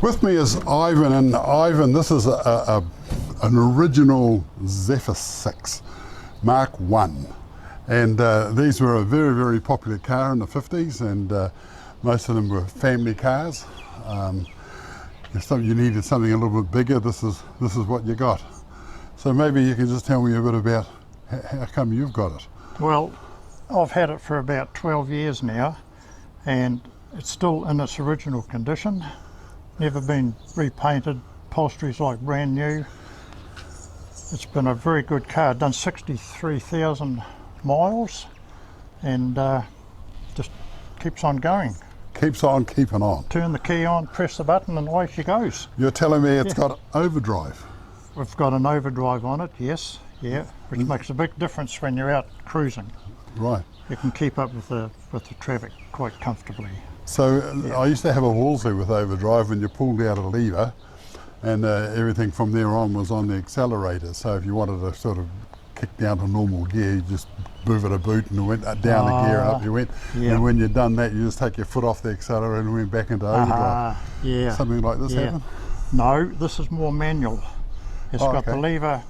With me is Ivan, and Ivan, this is an original Zephyr 6 Mark 1, and these were a very, very popular car in the 50s, and most of them were family cars. If you needed something a little bit bigger, this is what you got. So maybe you can just tell me a bit about how come you've got it. Well, I've had it for about 12 years now, and it's still in its original condition. Never been repainted, upholstery's like brand new. It's been a very good car, done 63,000 miles, and just keeps on going. Keeps on keeping on. Turn the key on, press the button, and away she goes. You're telling me it's got overdrive? We've got an overdrive on it, yes, yeah, which makes a big difference when you're out cruising. Right. You can keep up with the traffic quite comfortably. So I used to have a Wolseley with overdrive, when you pulled out a lever and everything from there on was on the accelerator. So if you wanted to sort of kick down to normal gear, you just move it a boot and it went down a gear and up you went. Yeah. And when you're done that, you just take your foot off the accelerator and went back into overdrive. Yeah. Something like this happen? No, this is more manual. It's got okay. the lever,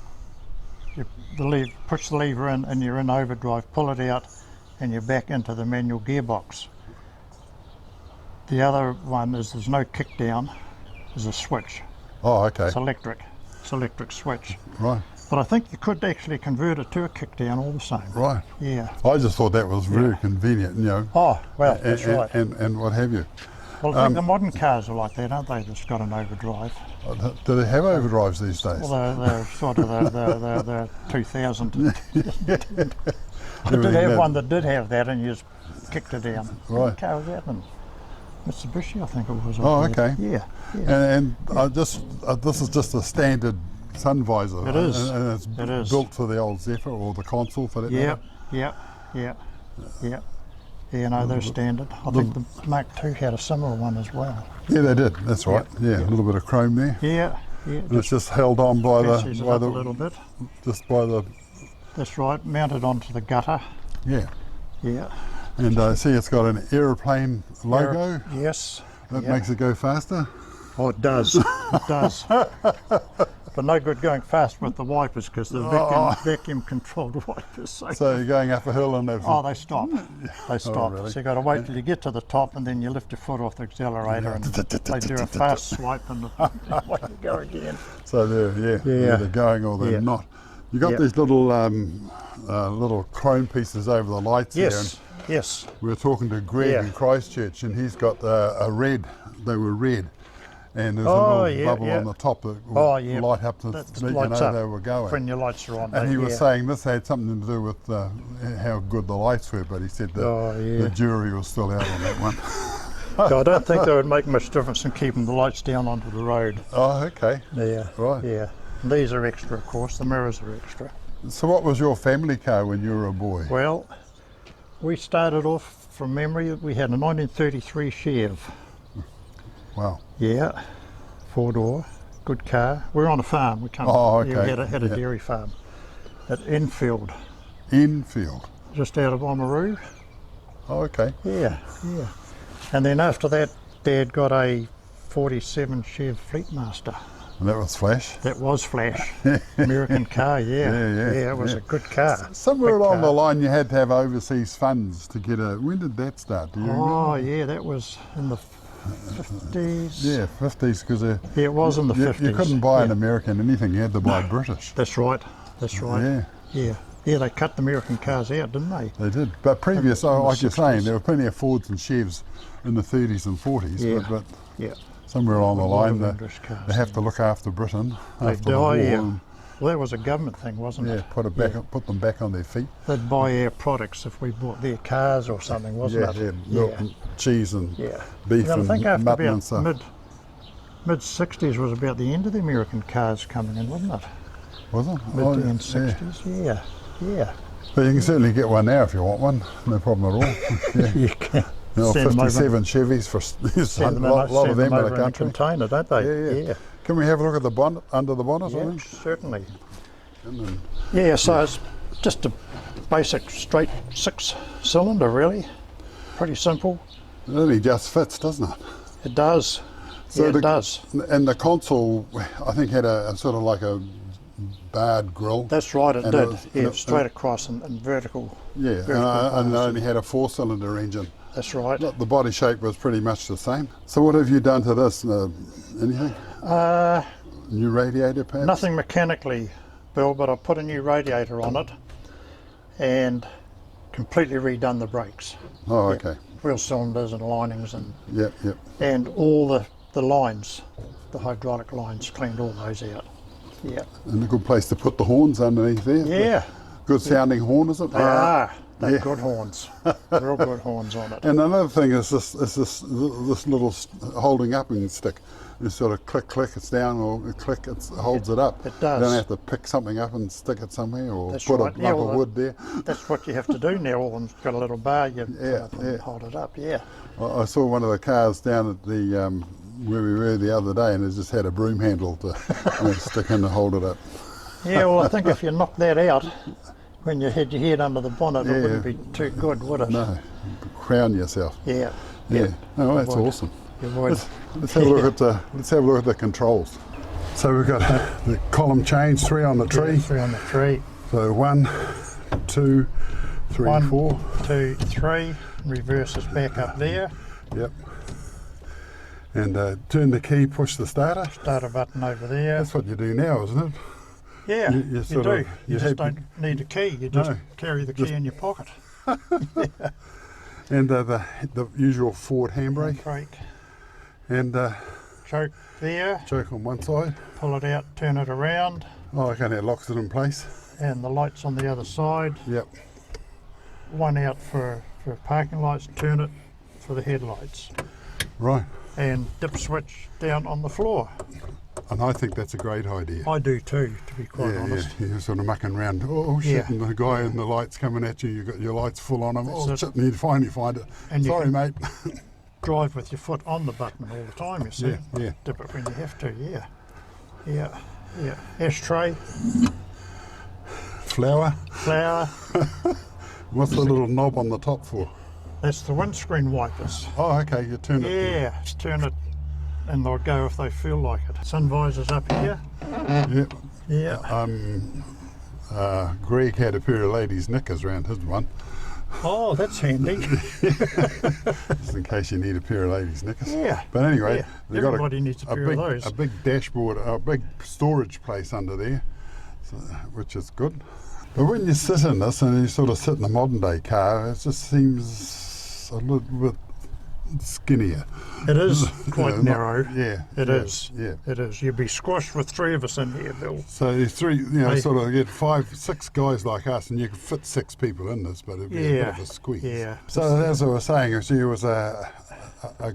push the lever in and you're in overdrive, pull it out and you're back into the manual gearbox. The other one is there's no kick down, there's a switch. Oh, okay. It's electric switch. Right. But I think you could actually convert it to a kick down all the same. Right. Yeah. I just thought that was very convenient, you know. Oh, well, that's right. And what have you. Well, I think the modern cars are like that, aren't they? That's got an overdrive. Do they have overdrives these days? Well, they're sort of the 2000. I did have one that did have that, and you just kicked it down. Right. What car was that? Mitsubishi, I think it was. Oh, okay. Yeah. And this is just a standard sun visor. It is. And it's It is. built for the old Zephyr or the console for that matter. Yeah, no, they're standard. I think the Mark II had a similar one as well. Yeah, they did. That's right. Yeah, a little bit of chrome there. Yeah. And it's just held on by a little bit. Just by the. That's right. Mounted onto the gutter. Yeah. Yeah. And I see it's got an aeroplane logo. Yes. That makes it go faster. Oh, it does. It does. But no good going fast with the wipers because the vacuum controlled wipers. So you're going up a hill and they stop. They stop. Oh, really? So you've got to wait till you get to the top and then you lift your foot off the accelerator and they do a fast swipe and away you go again. So they're either going or they're not. You got these little little chrome pieces over the lights here. And yes. we were talking to Greg in Christchurch, and he's got a red. They were red, and there's a little bubble on the top that will light up to let you know they were going. When your lights are on. And he was saying this had something to do with how good the lights were, but he said the jury was still out on that one. So I don't think that would make much difference in keeping the lights down onto the road. Oh, okay. Yeah. Right. Yeah. And these are extra, of course. The mirrors are extra. So what was your family car when you were a boy? Well, we started off from memory. We had a 1933 Chev. Wow. Yeah. 4-door. Good car. We're on a farm. We come. Oh, okay. We had a dairy farm at Enfield. Enfield. Just out of Oamaru. Oh, okay. Yeah. And then after that, Dad got a 47 Chev Fleetmaster. And that was Flash? That was Flash. American car, Yeah, it was a good car. Somewhere along the line you had to have overseas funds to get a... When did that start? Do you remember? Yeah, that was in the 50s. Yeah, 50s, because... it was in the 50s. You couldn't buy an American anything, you had to buy British. That's right. Yeah, they cut the American cars out, didn't they? They did. But previous, like you're saying, there were plenty of Fords and Chevs in the 30s and 40s, but somewhere along the line they have to look after Britain after the war. Well, that was a government thing, wasn't it? Put them back on their feet. They'd buy our products if we bought their cars or something, wasn't it? Yeah, milk and cheese and beef and and mutton and stuff. Mid 60s was about the end of the American cars coming in, wasn't it? Was it? Mid 60s, yeah. But you can certainly get one now if you want one, no problem at all. You can. 57 Chevys for a lot of them in the country. In a container, don't they? Yeah. Can we have a look at the bonnet, under the bonnet? Yeah, certainly. Yeah, so it's just a basic straight 6-cylinder, really. Pretty simple. It only just fits, doesn't it? It does. So it does. And the console, I think, had a sort of like a barred grille. That's right, it and did. Straight across and vertical. Yeah, and it only had a 4-cylinder engine. That's right. The body shape was pretty much the same. So what have you done to this? Anything? New radiator perhaps? Nothing mechanically, Bill, but I put a new radiator on it and completely redone the brakes. Oh, okay. Wheel cylinders and linings and Yep. and all the lines, the hydraulic lines, cleaned all those out. Yeah. And a good place to put the horns underneath there. Yeah. Good sounding horn, is it? They are. They're good horns. Real good horns on it. And another thing is this little holding up and stick. You sort of click, it's down, or click, it holds it up. It does. You don't have to pick something up and stick it somewhere, or That's put right. a lump of wood there. That's what you have to do now. All of them's got a little bar. You put up and hold it up. Yeah. I saw one of the cars down at the where we were the other day, and it just had a broom handle to stick in to hold it up. Yeah. Well, I think if you knock that out when you had your head under the bonnet, it wouldn't be too good, would it? No, crown yourself. Yeah. Yeah. Oh, that's awesome. You would. Let's have a look at the controls. So we've got the column change, 3 on the tree. Yeah, 3 on the tree. So 1, 2, 3, 1, 4. 2, 3. Reverse is back up there. Yep. And turn the key, push the starter. Starter button over there. That's what you do now, isn't it? Yeah, you do. You just don't need a key. You just carry the key in your pocket. And the usual forward handbrake. Brake. And Choke there. choke on one side. Pull it out, turn it around. Oh, okay, that locks it in place. And the lights on the other side. Yep. One out for parking lights, turn it for the headlights. Right. And dip switch down on the floor. And I think that's a great idea. I do too, to be quite honest. Yeah, you're sort of mucking around. Oh shit! Yeah. And the guy in the lights coming at you. You've got your lights full on them. That's Oh it. shit! And you finally find it. And you Sorry, can mate. drive with your foot on the button all the time, you see. Yeah. Dip it when you have to, yeah. Ashtray, Flour. What's the little knob on the top for? that's the windscreen wipers. Oh, okay. You turn it. Yeah, just turn it and they'll go if they feel like it. Sun visors up here. Yep. Yeah. Greg had a pair of ladies' knickers around his one, Oh, that's handy. just in case you need a pair of ladies' knickers. Yeah. But anyway, Yeah. they've got Everybody needs a pair of those. a big dashboard, a big storage place under there, so, which is good. But when you sit in this and you sort of sit in a modern day car, it just seems a little bit skinnier. It is quite not- narrow. Yeah. It yeah, is. Yeah. It is. You'd be squashed with 3 of us in here, Bill. So you three, Hey. sort of get 5, 6 guys like us, and you could fit 6 people in this, but it'd be a bit of a squeeze. Yeah. So as I was saying, it was a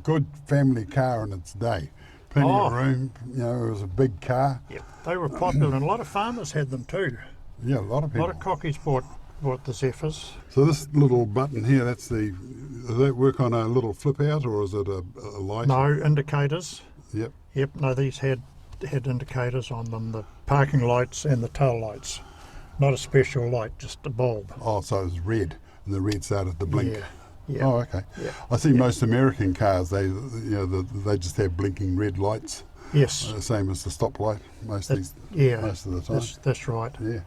good family car in its day. Plenty of Oh. room. It was a big car. Yep. They were popular and a lot of farmers had them too. Yeah, a lot of A people. lot of cockies bought the Zephyrs. So this little button here, does that work on a little flip out, or is it a light? No indicators. Yep. Yep, no, these had indicators on them, the parking lights and the tail lights. Not a special light, just a bulb. Oh, so it's red, and the red started to blink. Yeah. Oh, okay. Yeah. I see most American cars, they just have blinking red lights, Yes. same as the stoplight most of the time. That's right. Yeah,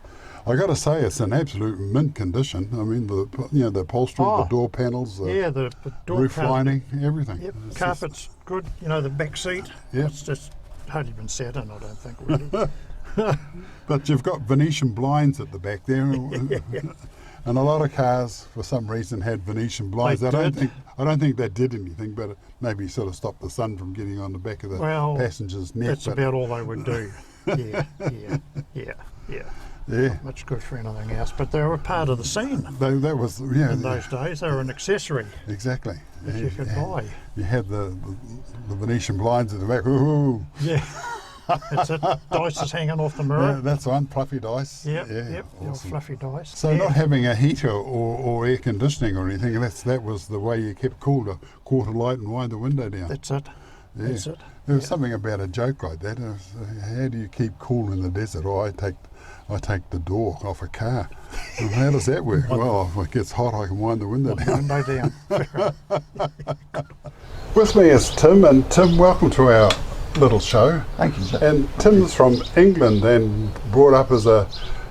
I got to say it's an absolute mint condition. I mean, the upholstery, the door panels, the Yeah, the door roof carpet. lining, everything. Yep, It's carpet's good. The back seat. Yeah. It's just hardly been sat in, I don't think, really. But you've got Venetian blinds at the back there, and a lot of cars, for some reason, had Venetian blinds. They I don't did. think that did anything, but it maybe sort of stopped the sun from getting on the back of the Well, passenger's neck. That's but about all they would do. Yeah. yeah, Much good for anything else, but they were part of the scene that was in those days. They were an accessory exactly. that you could buy. You had the Venetian blinds at the back. Ooh. Yeah. That's it. Dice is hanging off the mirror. Yeah, that's one, fluffy dice. Yep, Yeah, the old awesome. fluffy dice. So not having a heater or air conditioning or anything, that was the way you kept cool, to quarter light and wind the window down. That's it. Yeah. That's it. There was something about a joke like that. It was, how do you keep cool in the desert? Oh, I take the door off a car. Well, how does that work? Well, if it gets hot, I can wind the window down. Window down. With me is Tim, and Tim, welcome to our little show. Thank you, sir. And Tim's from England and brought up as a,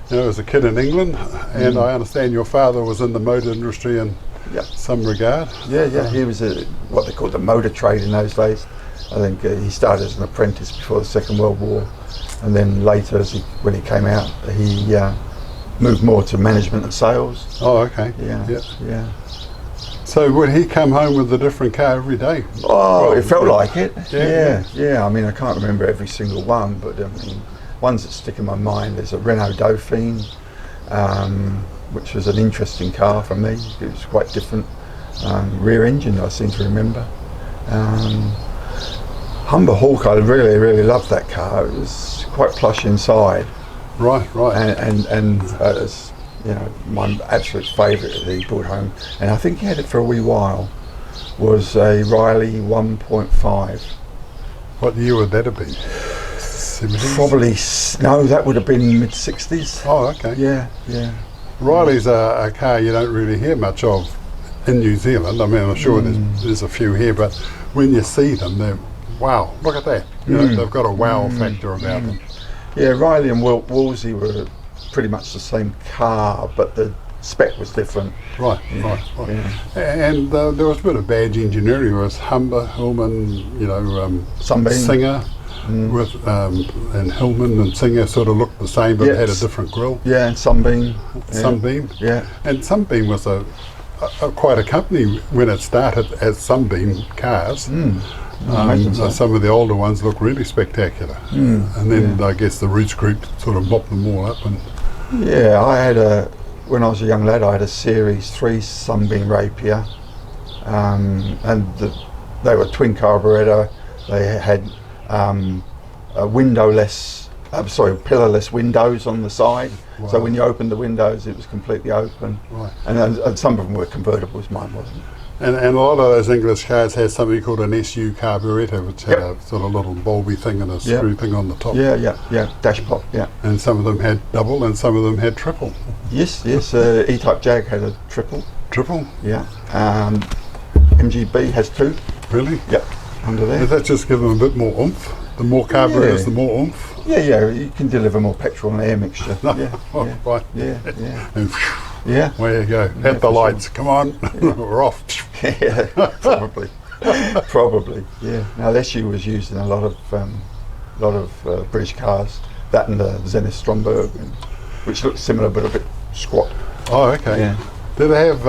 as a kid in England, and I understand your father was in the motor industry in some regard. Yeah. He was what they called the motor trade in those days. I think he started as an apprentice before the Second World War, and then later, when he came out, he moved more to management and sales. Oh, okay. Yeah. So would he come home with a different car every day? Oh, it felt like it. Yeah. I mean, I can't remember every single one, but I mean, ones that stick in my mind. There's a Renault Dauphine, which was an interesting car for me. It was quite different. Rear engine, I seem to remember. Humber Hawk, I really loved that car. It was quite plush inside. Right. And my absolute favourite that he brought home, and I think he had it for a wee while, was a Riley 1.5. What year would that have been? 70s? Probably, no, that would have been mid-60s. Oh, okay. Yeah. Riley's a car you don't really hear much of in New Zealand. I mean, I'm sure there's a few here, but when you see them, they're, wow, look at that. They've got a wow factor about them. Yeah, Riley and Wolsey were pretty much the same car, but the spec was different. Right. And there was a bit of badge engineering. There was Humber, Hillman, Sunbeam. Singer, with and Hillman and Singer sort of looked the same, but had a different grille. Yeah, and Sunbeam. Sunbeam. Yeah. And Sunbeam was quite a company when it started as Sunbeam cars. Some of the older ones look really spectacular. And then I guess the Roots Group sort of mopped them all up. And yeah, when I was a young lad, I had a Series 3 Sunbeam Rapier, and they were twin carburettor. They had pillarless windows on the side. Wow. So when you opened the windows, it was completely open. Right. And some of them were convertibles, mine wasn't. And a lot of those English cars had something called an SU carburettor, which had a sort of little bulby thing and a screw thing on the top. Yeah, dash pop, And some of them had double and some of them had triple. Yes, E-Type Jag had a triple. Triple? Yeah. MGB has 2. Really? Yep, under there. Does that just give them a bit more oomph? The more carburettors, the more oomph? Yeah, you can deliver more petrol and air mixture. Right. Yeah. And there you go. Hit the lights. Come on, we're off. Yeah, probably. Yeah. Now, the SU was used in a lot of British cars. That and the Zenith Stromberg, which looks similar but a bit squat. Oh, okay. Yeah. Do they have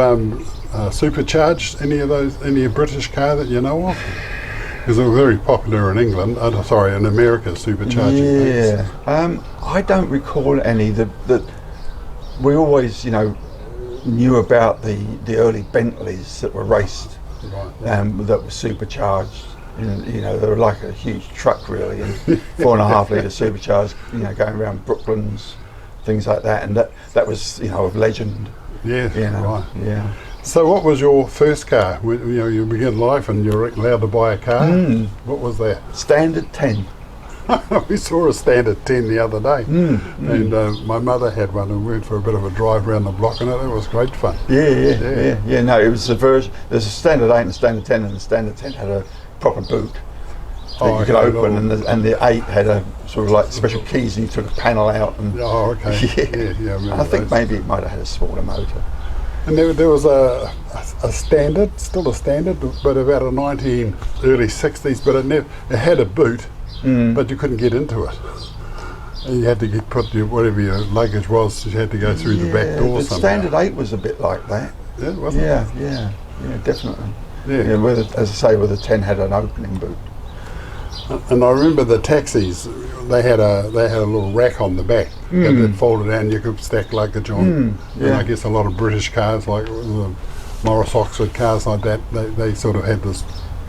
supercharged any British car that you know of? Because they were very popular in England. In America, supercharging. Yeah. I don't recall any. That we always, knew about the early Bentleys that were raced, that were supercharged. They were like a huge truck, really, and 4.5 litre supercharged. Going around Brooklands, things like that, and that was of legend. Yeah. So what was your first car? You begin life and you're allowed to buy a car. What was that? Standard 10. We saw a Standard 10 the other day, and my mother had one, and we went for a bit of a drive around the block, and it was great fun. Yeah. No, it was a version. There's a Standard 8 and a Standard 10, and the Standard 10 had a proper boot that you could open, and the 8 had a sort of like special keys, and you took a panel out. And Yeah. I think maybe it might have had a smaller motor. And there was a Standard, still a Standard, but about a early 60s, but it had a boot, but you couldn't get into it. And you had to put whatever your luggage was, you had to go through the back door the somehow. Standard 8 was a bit like that. Yeah, wasn't it? Yeah, definitely. Yeah. As I say, where the 10 had an opening boot. And I remember the taxis, they had a little rack on the back that folded down, you could stack luggage on. And I guess a lot of British cars, like the Morris Oxford cars like that, they sort of had this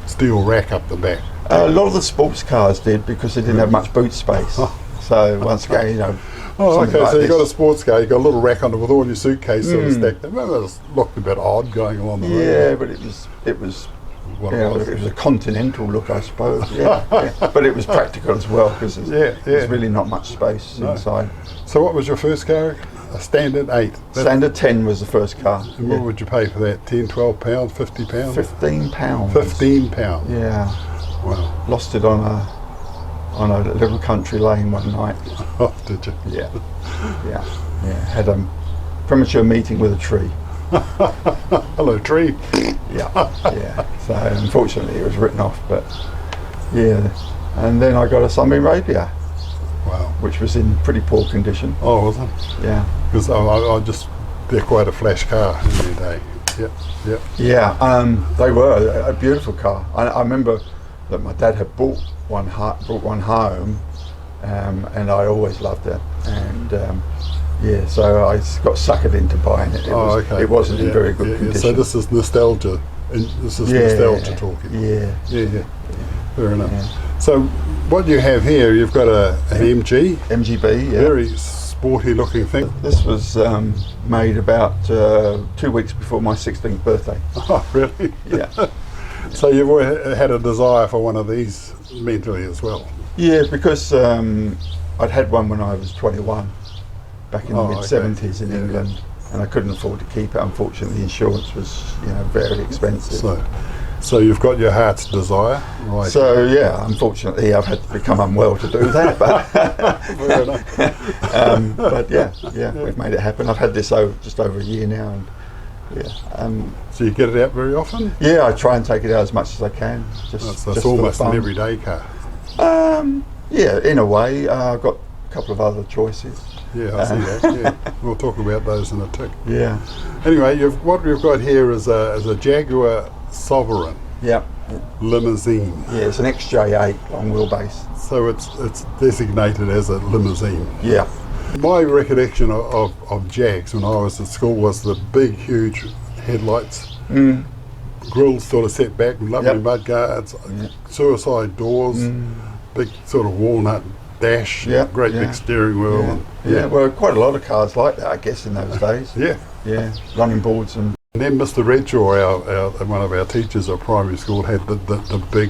steel rack up the back. A lot of the sports cars did, because they didn't have much boot space. So once again, Oh, okay, like so this. you got a sports car, you got a little rack on it with all your suitcases sort of stacked there. Well, it looked a bit odd going along the road. Yeah, but it was a continental look, I suppose. But it was practical as well, because there's really not much space inside. So what was your first car a standard 8. Standard 10 was the first car. And what would you pay for that? 10, 12 pounds, 50 pounds? £15. 15 pounds. Yeah. Wow. Lost it on a little country lane one night. Oh, did you? Yeah. Yeah. Had a premature meeting with a tree. Hello, tree. Yeah. So unfortunately it was written off, but yeah. And then I got a Sunbeam Arabia. Wow. Which was in pretty poor condition. Oh, was it? Yeah. Because they're quite a flash car in their day. Yep. Yeah, they were a beautiful car. I remember that my dad had brought one home, and I always loved it. And so I got suckered into buying it. It wasn't in very good condition. So this is nostalgia. Nostalgia talking. Yeah. Fair enough. Yeah. So what you have here, you've got an MG. MGB, yeah. Very sporty looking thing. This was made about 2 weeks before my 16th birthday. Oh, really? Yeah. So you've always had a desire for one of these mentally as well? Yeah, because I'd had one when I was 21, back in the mid-70s in England, and I couldn't afford to keep it. Unfortunately, the insurance was very expensive. So you've got your heart's desire, right? So yeah, unfortunately, I've had to become unwell to do that. But Fair enough. but yeah, we've made it happen. I've had this just over a year now, and so you get it out very often? Yeah, I try and take it out as much as I can. That's almost an everyday car. Yeah, in a way. I've got a couple of other choices. Yeah, I see that. Yeah, we'll talk about those in a tick. Yeah. Anyway, what we've got here is a Jaguar Sovereign. Yeah. Limousine. Yeah, it's an XJ8 long wheelbase. So it's designated as a limousine. Yeah. My recollection of Jags when I was at school was the big, huge headlights, grills sort of set back, lovely mud guards, suicide doors, big sort of walnut dash, great big steering wheel. Well, quite a lot of cars like that, I guess, in those days. Yeah, running boards and then Mr. Redshaw, one of our teachers at primary school, had the big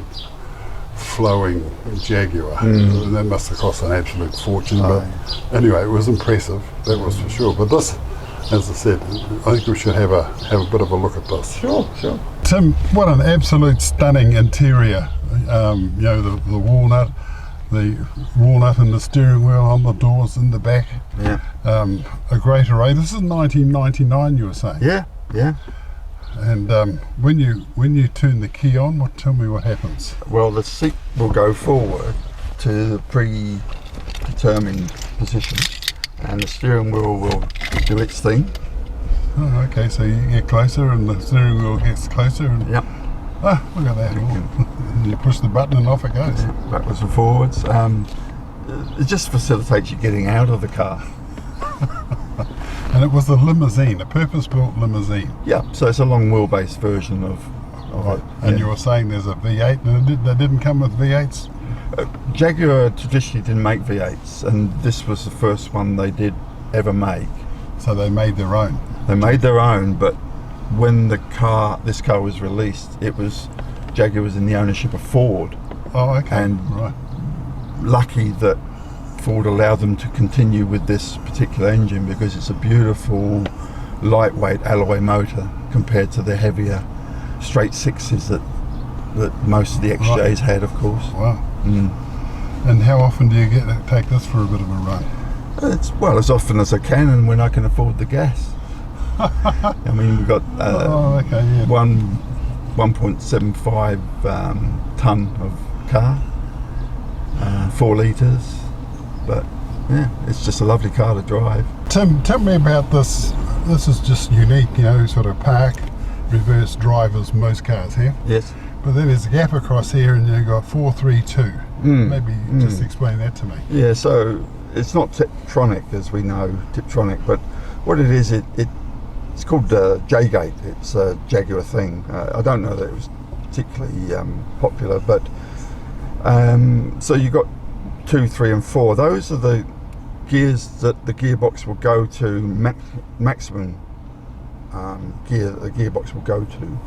flowing Jaguar. That must have cost an absolute fortune, but anyway, it was impressive, that was for sure. But this, as I said, I think we should have a bit of a look at this. Sure. Tim, what an absolute stunning interior. The walnut in the steering wheel, on the doors in the back. Yeah. A great array. This is 1999, you were saying. Yeah. And when you turn the key on, tell me what happens. Well, the seat will go forward to the predetermined position, and the steering wheel will do its thing. Oh, okay. So you get closer, and the steering wheel gets closer. And Yep. Ah, look at that! And you push the button, and off it goes. Yeah, backwards and forwards. It just facilitates you getting out of the car. And it was a limousine, a purpose-built limousine. Yeah, so it's a long wheelbase version of it. And you were saying there's a V8, and they didn't come with V8s? Jaguar traditionally didn't make V8s, and this was the first one they did ever make. So they made their own? They made their own, but when this car was released, Jaguar was in the ownership of Ford. Oh, okay. And lucky that Ford allowed them to continue with this particular engine, because it's a beautiful lightweight alloy motor compared to the heavier straight sixes that most of the XJs had, of course. Wow. And how often do you take this for a bit of a run? As often as I can, and when I can afford the gas. I mean, we've got 1.75 tonne of car, 4 litres. But yeah, it's just a lovely car to drive. Tim, tell me about this. This is just unique, sort of park, reverse drive as most cars have. Yes. But then there's a gap across here, and you've got 432. Maybe just explain that to me. Yeah, so it's not Tiptronic as we know, Tiptronic, but what it is, it's called J-Gate. It's a Jaguar thing. I don't know that it was particularly popular, but so you got 2, 3 and 4. Those are the gears that the gearbox will go to, maximum gear the gearbox will go to.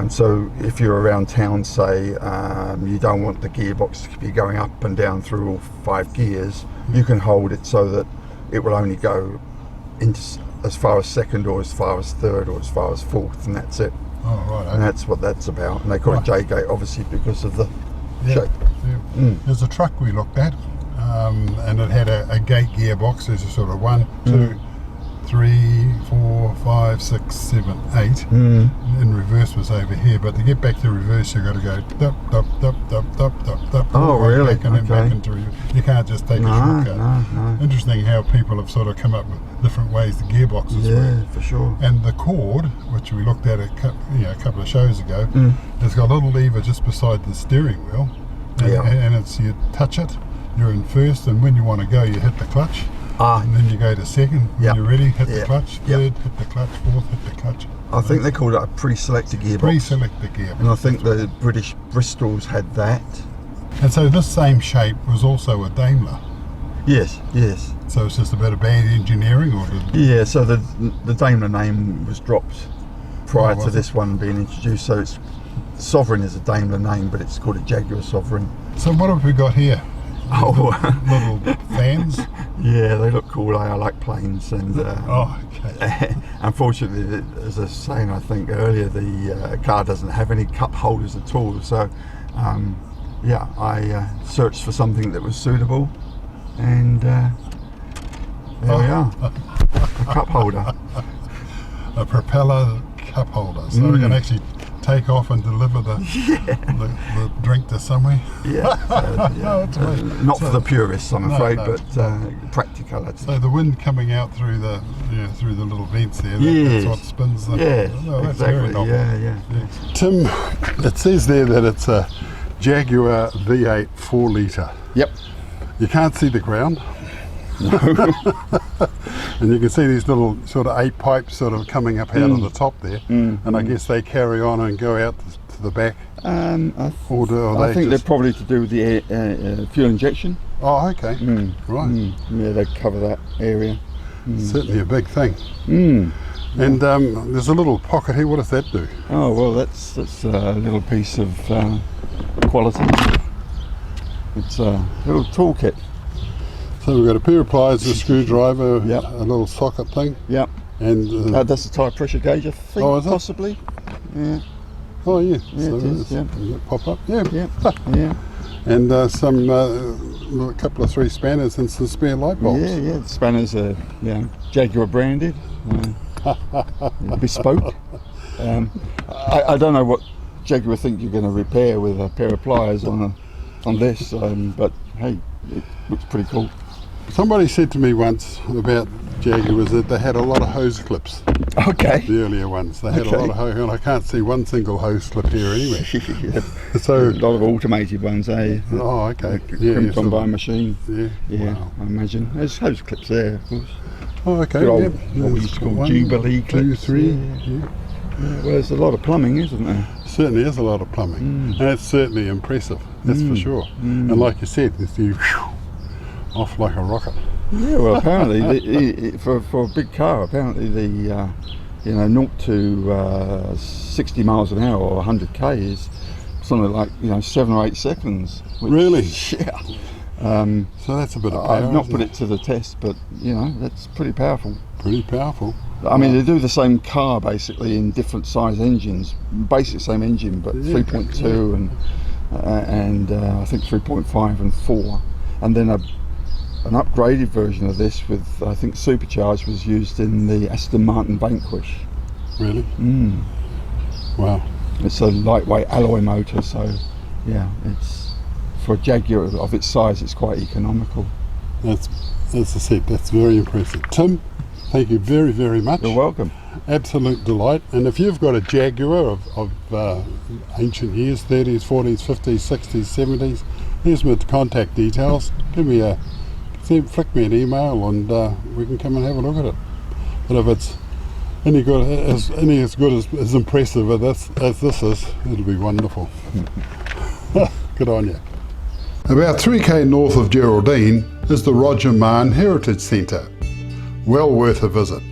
So if you're around town, say, you don't want the gearbox to be going up and down through all 5 gears, you can hold it so that it will only go as far as second or as far as third or as far as fourth, and that's it. Oh, right. And that's what that's about. And they call it J-gate obviously because of the shape. Yeah. There's a truck we looked at, and it had a gate gearbox. There's a sort of 1, 2, 3, 4, 5, 6, 7, 8. And reverse was over here, but to get back to reverse, you've got to go dup, dup, dup, dup, dup, dup, dup. Oh, really? Back and then back into reverse. You can't just take a shortcut. No. Interesting how people have sort of come up with different ways the gearboxes work. Yeah, for sure. And the cord, which we looked at a couple of shows ago, has got a little lever just beside the steering wheel, and it's you touch it, you're in first, and when you want to go, you hit the clutch. And then you go to second. When you're ready, hit the clutch. Third, hit the clutch. Fourth, hit the clutch. I think they called it a pre-selected gearbox. Pre-selected gearbox. And I think the British Bristols had that. And so this same shape was also a Daimler. Yes. So it's just a bit of bad engineering, or Yeah, so the Daimler name was dropped prior to this one being introduced. So it's Sovereign is a Daimler name, but it's called a Jaguar Sovereign. So what have we got here? Oh, little fans. Yeah, they look cool. I like planes, and okay. Unfortunately, as I was saying, I think earlier, the car doesn't have any cup holders at all. So, I searched for something that was suitable, and there we are, a cup holder, a propeller cup holder. So we can actually take off and deliver the drink to somewhere. Not for the purists, I'm afraid, but practical. So the wind coming out through the little vents there, that's what spins them. That's exactly. Very novel. Yeah. Tim, it says there that it's a Jaguar V8 4 litre. Yep. You can't see the ground. No. And you can see these little sort of 8 pipes sort of coming up out of the top there, and I guess they carry on and go out to the back. I think they're probably to do with the fuel injection. Oh, okay. Right. Yeah, they cover that area. Certainly a big thing. And there's a little pocket here. What does that do? Oh, well, that's a little piece of quality. It's a little toolkit. So we've got a pair of pliers, a screwdriver, a little socket thing. Yep. And that's a tyre pressure gauge, I think, possibly. Yeah. Oh, yeah. Yeah, so it is, does it pop up? Yeah. Yeah. And a couple of 3 spanners and some spare light bulbs. Yeah. The spanners are Jaguar branded, bespoke. I don't know what Jaguar think you're going to repair with a pair of pliers on this, but hey, it looks pretty cool. Somebody said to me once about Jaguars that they had a lot of hose clips. Okay. The earlier ones. They had a lot of hose, and I can't see one single hose clip here anyway. So a lot of automated ones, eh? Oh, okay. Crimped on by a machine. Yeah. Wow. I imagine. There's hose clips there, of course. Oh, okay. Good old, what we used to call Jubilee clips. 2, 3. Yeah. Well, there's a lot of plumbing, isn't there? Certainly is a lot of plumbing, and it's certainly impressive. That's for sure. And like you said, it's off like a rocket. Yeah, well, apparently for a big car, apparently the 0 to 60 miles an hour or 100k is something like 7 or 8 seconds. Really? Yeah. So that's a bit of power. I've not put it to the test, but that's pretty powerful. Pretty powerful. I mean, they do the same car basically in different size engines, basically same engine, but 3.2 and I think 3.5 and 4, and then an upgraded version of this with I think supercharged was used in the Aston Martin Vanquish. Really? Wow. It's a lightweight alloy motor, so yeah, it's for a Jaguar of its size, it's quite economical. That's, as I said, that's very impressive. Tim, thank you very, very much. You're welcome. Absolute delight. And if you've got a Jaguar of ancient years, 30s, 40s, 50s, 60s, 70s, here's my contact details. Flick me an email and we can come and have a look at it. But if it's any as good as impressive as this is, it'll be wonderful. Good on you. About 3k north of Geraldine is the Roger Mann Heritage Centre. Well worth a visit.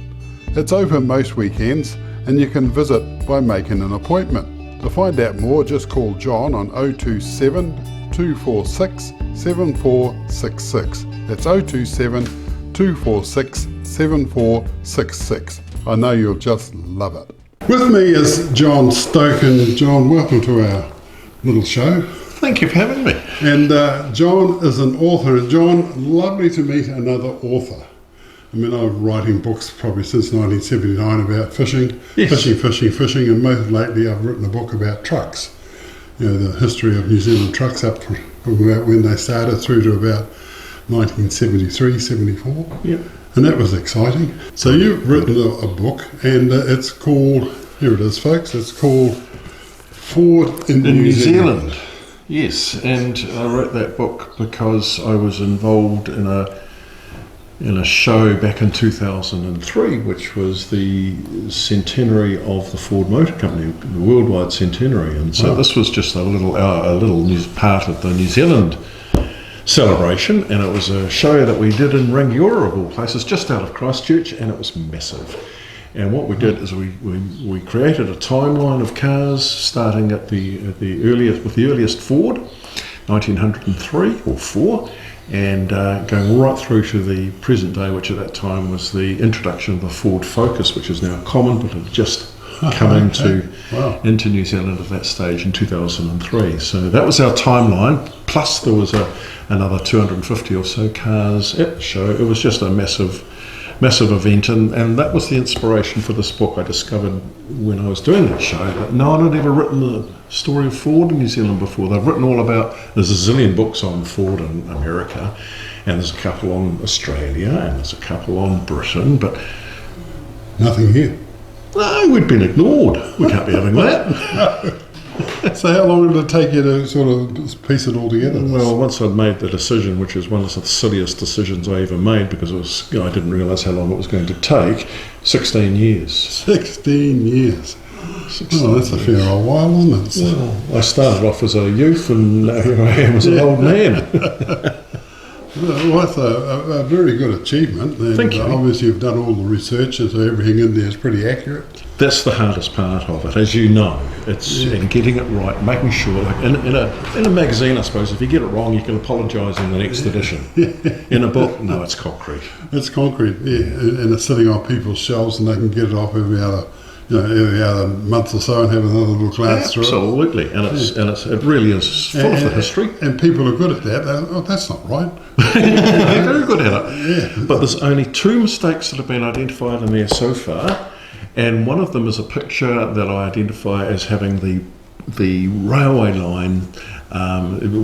It's open most weekends and you can visit by making an appointment. To find out more, just call John on 027 246 7466. That's 027 246 7466. I know you'll just love it. With me is John Stokes, and John, welcome to our little show. Thank you for having me. And John is an author, and John, lovely to meet another author. I mean, I've been writing books probably since 1979 about fishing, Yes. fishing, and most lately I've written a book about trucks. You know, the history of New Zealand trucks up from about when they started through to about 1973, 74. Yep. And that was exciting. So you've written a book, and it's called, here it is folks, it's called Ford in New Zealand. Yes, and I wrote that book because I was involved in a show back in 2003, which was the centenary of the Ford Motor Company, the worldwide centenary, and so this was just a little part of the New Zealand celebration, and it was a show that we did in Rangiora of all places, just out of Christchurch, and it was massive. And what we did is we created a timeline of cars starting at the earliest Ford, 1903 or 4, and going right through to the present day, which at that time was the introduction of the Ford Focus, which is now common, but had just come into New Zealand at that stage in 2003. So that was our timeline, plus there was another 250 or so cars at the show. It was just a massive event, and that was the inspiration for this book. I discovered when I was doing that show that no one had ever written the story of Ford in New Zealand before. They've written all about, there's a zillion books on Ford in America, and there's a couple on Australia, and there's a couple on Britain, but Nothing here. no, we'd been ignored. We can't be having that. So how long did it take you to sort of piece it all together? Well, once I'd made the decision, which was one of the silliest decisions I ever made, because it was, I didn't realise how long it was going to take, 16 years. 16 years. 16 Oh, that's a fair old while, isn't it? Well, I started off as a youth, and now here I am as an old man. Well, that's a very good achievement. And Thank you. Obviously you've done all the research, and so everything in there is pretty accurate. That's the hardest part of it, as you know. It's in getting it right, making sure, like in a magazine, I suppose, if you get it wrong, you can apologise in the next edition. In a book, no, it's concrete. It's concrete, yeah, and it's sitting on people's shelves, and they can get it off every other month or so and have another little glance through it. Absolutely, and it really is full of the history. And people are good at that. Oh, that's not right. They're very good at it. Yeah. But there's only 2 mistakes that have been identified in there so far, and one of them is a picture that I identify as having the railway line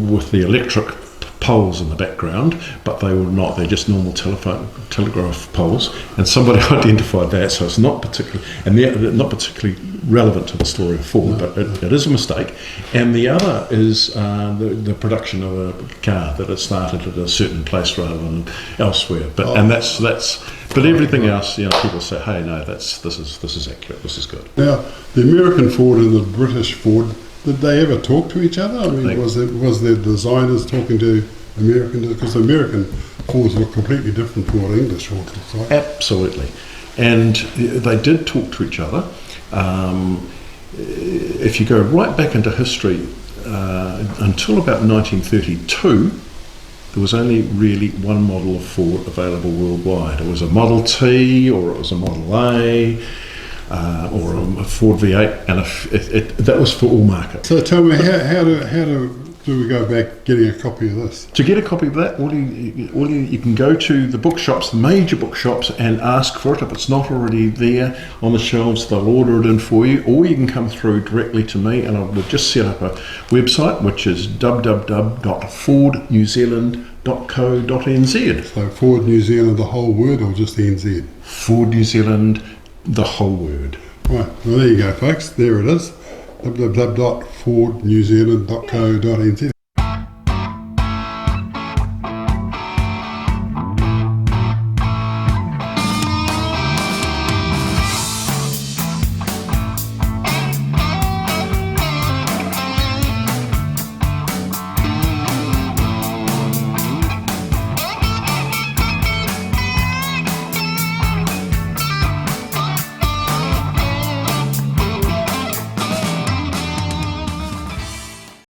with the electric poles in the background, but they were not. They're just normal telegraph poles, and somebody identified that, so it's not particularly, and they're not particularly relevant to the story of Ford, but it is a mistake. And the other is the production of a car, that it started at a certain place rather than elsewhere. But but everything else, people say, hey, no, this is accurate, this is good. Now, the American Ford and the British Ford, did they ever talk to each other? I mean, was their designers talking to American? Because American Fords were completely different from what English Fords looked like. Absolutely. And they did talk to each other. If you go right back into history, until about 1932, there was only really one model of Ford available worldwide. It was a Model T, or it was a Model A, or a Ford V8, and that was for all markets. So tell me, how do we go back getting a copy of this? To get a copy of that, you can go to the bookshops, the major bookshops, and ask for it. If it's not already there on the shelves, they'll order it in for you, or you can come through directly to me, and I will just set up a website, which is www.fordnewzealand.co.nz. So Ford New Zealand, the whole word, or just the NZ? Ford New Zealand, the whole word. Right, well there you go folks, there it is, www.fordnewzealand.co.nz.